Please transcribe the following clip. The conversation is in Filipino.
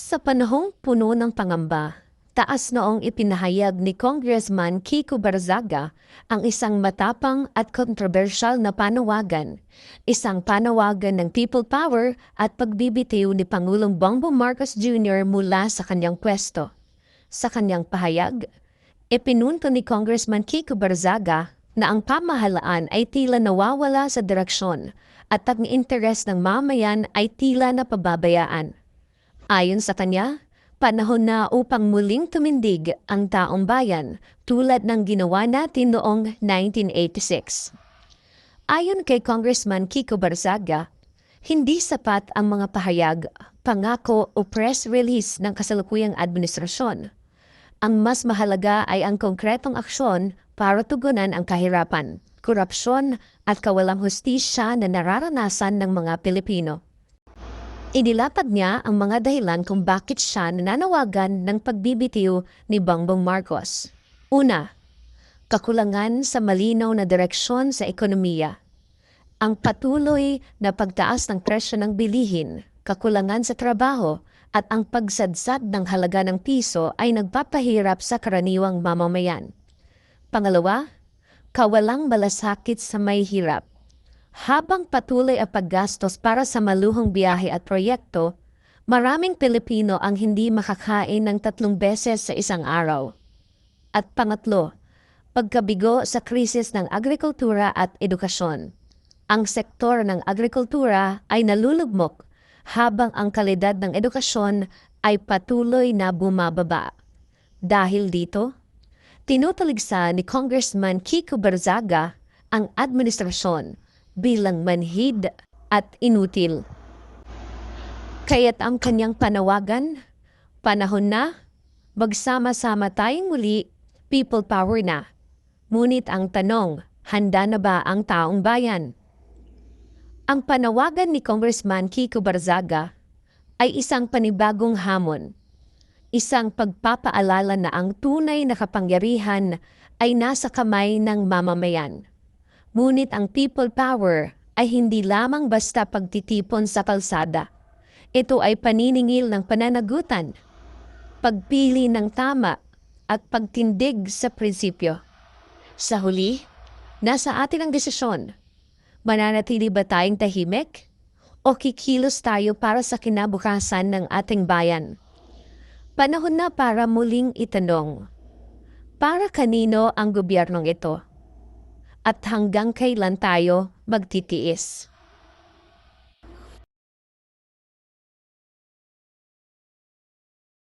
Sa panahong puno ng pangamba, taas noong ipinahayag ni Congressman Kiko Barzaga ang isang matapang at kontrobersyal na panawagan, isang panawagan ng people power at pagbibitiw ni Pangulong Bongbong Marcos Jr. mula sa kanyang pwesto. Sa kanyang pahayag, ipinunto ni Congressman Kiko Barzaga na ang pamahalaan ay tila nawawala sa direksyon at ang interes ng mamayan ay tila napababayaan. Ayon sa kanya, panahon na upang muling tumindig ang taong bayan tulad ng ginawa natin noong 1986. Ayon kay Congressman Kiko Barzaga, hindi sapat ang mga pahayag, pangako o press release ng kasalukuyang administrasyon. Ang mas mahalaga ay ang konkretong aksyon para tugunan ang kahirapan, korupsyon at kawalang hustisya na nararanasan ng mga Pilipino. Inilatag niya ang mga dahilan kung bakit siya nananawagan ng pagbibitiw ni Bongbong Marcos. Una, kakulangan sa malinaw na direksyon sa ekonomiya. Ang patuloy na pagtaas ng presyo ng bilihin, kakulangan sa trabaho, at ang pagsadsad ng halaga ng piso ay nagpapahirap sa karaniwang mamamayan. Pangalawa, kawalang malasakit sa may hirap. Habang patuloy ang paggastos para sa maluhong biyahe at proyekto, maraming Pilipino ang hindi makakain ng 3 beses sa isang araw. At pangatlo, pagkabigo sa krisis ng agrikultura at edukasyon. Ang sektor ng agrikultura ay nalulugmok habang ang kalidad ng edukasyon ay patuloy na bumababa. Dahil dito, tinutuligsa ni Congressman Kiko Barzaga ang administrasyon bilang manhid at inutil. Kaya't ang kanyang panawagan, panahon na, magsama-sama tayong muli, people power na. Ngunit ang tanong, handa na ba ang taong bayan? Ang panawagan ni Congressman Kiko Barzaga ay isang panibagong hamon, isang pagpapaalala na ang tunay na kapangyarihan ay nasa kamay ng mamamayan. Ngunit ang people power ay hindi lamang basta pagtitipon sa kalsada. Ito ay paniningil ng pananagutan, pagpili ng tama at pagtindig sa prinsipyo. Sa huli, nasa atin ang desisyon. Mananatili ba tayong tahimik o kikilos tayo para sa kinabukasan ng ating bayan? Panahon na para muling itanong, para kanino ang gobyernong ito? At hanggang kailan tayo magtitiis?